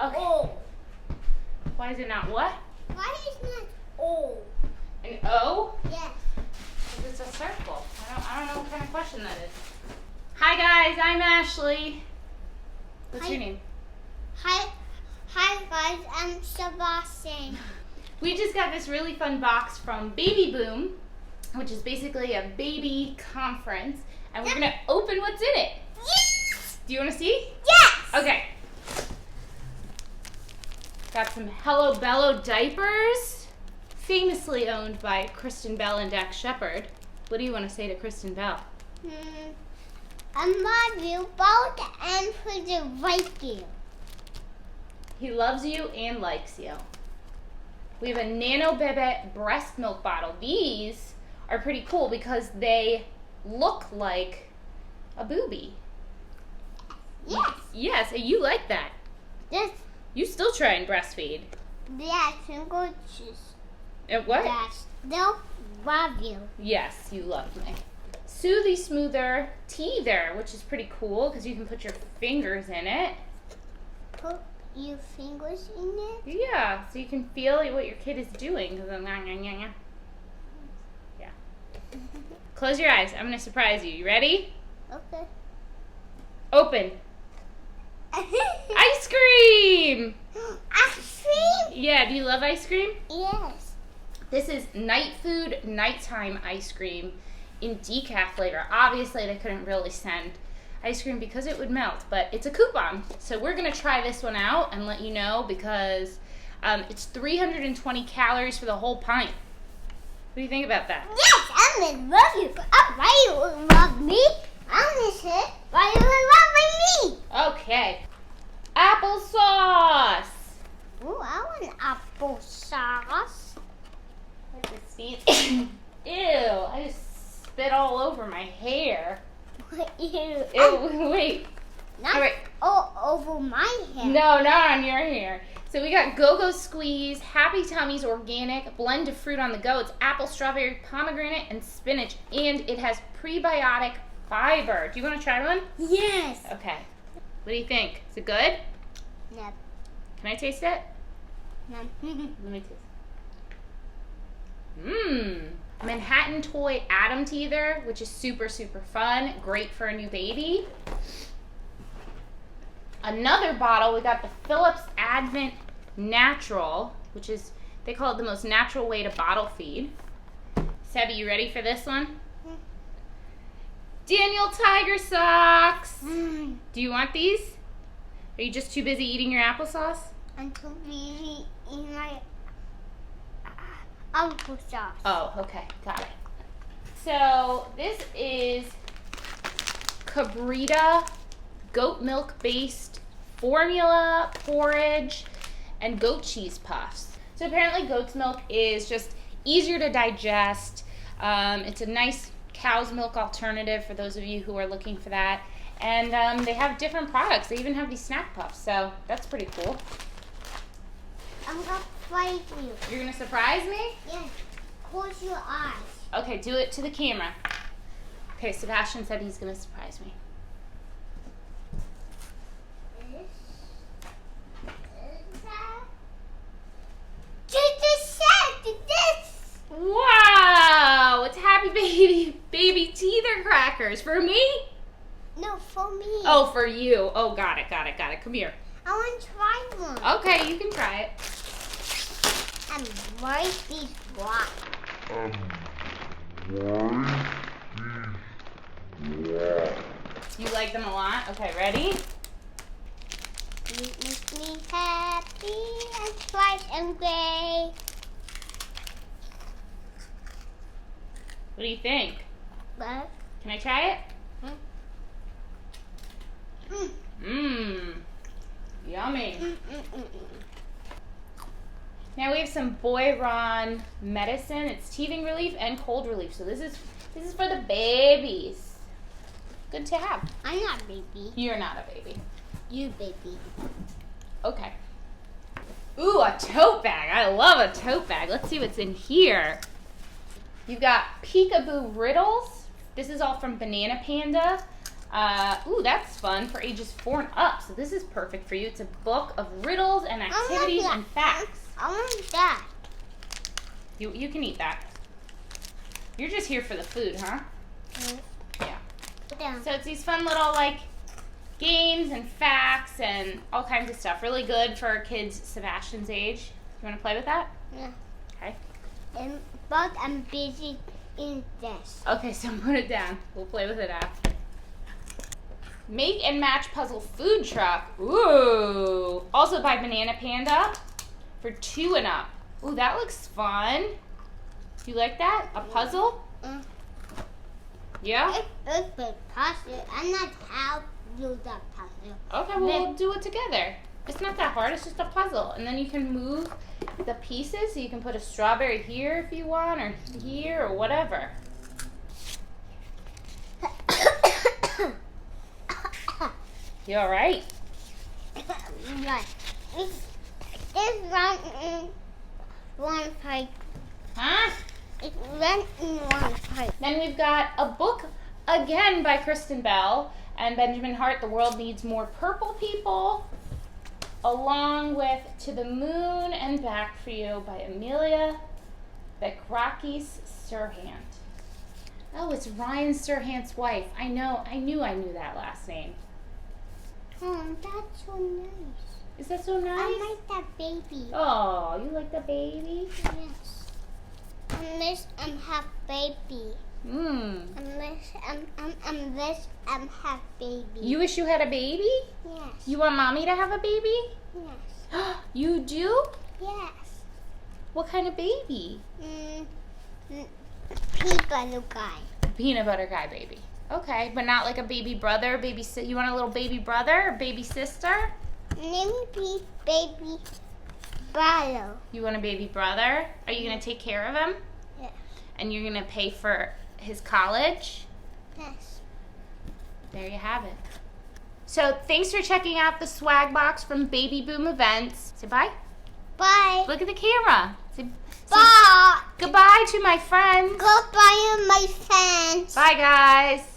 Okay. O. Why is it not what? Why is it not O? An O? Yes. Because it's a circle. I don't know what kind of question that is. Hi guys, I'm Ashley. What's your name? Hi guys, I'm Sebastian. We just got this really fun box from Baby Boom, which is basically a baby conference, and we're gonna open what's in it. Yes! Do you want to see? Yes! Okay. Got some Hello Bello diapers, famously owned by Kristen Bell and Dax Shepard. What do you want to say to Kristen Bell? I love you both and for the like you. He loves you and likes you. We have a Nano Bebe breast milk bottle. These are pretty cool because they look like a boobie. Yes. Yes, and you like that. Yes. You still try and breastfeed. Yes, I'm going to. And what? Yes. They'll love you. Yes, you love me. Soothy Smoother Teether, which is pretty cool because you can put your fingers in it. Put your fingers in it? Yeah, so you can feel what your kid is doing. Yeah. Close your eyes. I'm going to surprise you. You ready? Okay. Open. Ice cream! Ice cream? Yeah, do you love ice cream? Yes. This is night food, nighttime ice cream in decaf flavor. Obviously, they couldn't really send ice cream because it would melt, but it's a coupon. So we're going to try this one out and let you know because it's 320 calories for the whole pint. What do you think about that? Yes, I'm going to love you. Why you would love me? I'm going to say why you would love me. Okay. Applesauce. Ooh, I want applesauce. Look at this fancy. Ew, I just spit all over my hair. Ew. Ew, wait. Not All right. all over my hair. No, not on your hair. So we got Go-Go Squeeze, Happy Tummy's Organic, blend of fruit on the go. It's apple, strawberry, pomegranate, and spinach. And it has prebiotic fiber. Do you want to try one? Yes. Okay. What do you think? Is it good? No. Can I taste it? No. Let me taste it. Mmm. Manhattan Toy Atom Teether, which is super, super fun. Great for a new baby. Another bottle, we got the Phillips Advent Natural, which is, they call it the most natural way to bottle feed. Sebi, you ready for this one? Daniel Tiger Socks. Do you want these? Are you just too busy eating your applesauce? I'm too busy in my applesauce. Oh, okay. Got it. So this is Kaberia goat milk based formula, porridge, and goat cheese puffs. So apparently goat's milk is just easier to digest. It's a nice cow's milk alternative for those of you who are looking for that. And they have different products. They even have these snack puffs, so that's pretty cool. I'm going to fight you. You're going to surprise me? Yes. Close your eyes. Okay, do it to the camera. Okay, Sebastian said he's going to surprise me. This. Wow! It's Happy Baby Teether crackers. For me? No, for me. Oh, for you. Oh, got it. Come here. I want to try one. Okay, you can try it. And write these blocks. You like them a lot? Okay, ready? You make me happy and bright and gray. What do you think? But, Can I try it? mm. Mmm. Yummy. Now we have some Boyron medicine. It's teething relief and cold relief. So this is for the babies. Good to have. I'm not a baby. You're not a baby. You baby. Okay. Ooh, a tote bag. I love a tote bag. Let's see what's in here. You've got Peekaboo Riddles. This is all from Banana Panda. Ooh, that's fun for ages 4 and up. So this is perfect for you. It's a book of riddles and activities and facts. I want that. You can eat that. You're just here for the food, huh? Yeah. So it's these fun little like games and facts and all kinds of stuff. Really good for kids Sebastian's age. You want to play with that? Yeah. Okay. But I'm busy in this. Okay, so put it down. We'll play with it after. Make and match puzzle food truck. Ooh. Also by Banana Panda for 2 and up. Ooh, that looks fun. You like that? A puzzle? Yeah? It's a puzzle. I'm not how to do that puzzle. Okay, well, we'll do it together. It's not that hard. It's just a puzzle. And then you can move the pieces. So you can put a strawberry here if you want, or here, or whatever. You all right? Right. It's one pipe. Huh? It's run in one pipe. Then we've got a book again by Kristen Bell and Benjamin Hart, The World Needs More Purple People, along with To the Moon and Back for You by Amelia Bekrakis Serhant. Oh, it's Ryan Serhant's wife. I knew that last name. Oh, that's so nice. Is that so nice? I like that baby. Oh, you like the baby? Yes. Unless I'm half baby. Unless I'm half baby. You wish you had a baby? Yes. You want mommy to have a baby? Yes. You do? Yes. What kind of baby? Peanut butter guy. Peanut butter guy baby. Okay, but not like a baby brother, you want a little baby brother or baby sister? Maybe baby brother. You want a baby brother? Are you going to take care of him? Yes. And you're going to pay for his college? Yes. There you have it. So thanks for checking out the swag box from Baby Boom Events. Say bye. Bye. Look at the camera. Say Bye. goodbye to my friends. Goodbye, my friends. Bye, guys.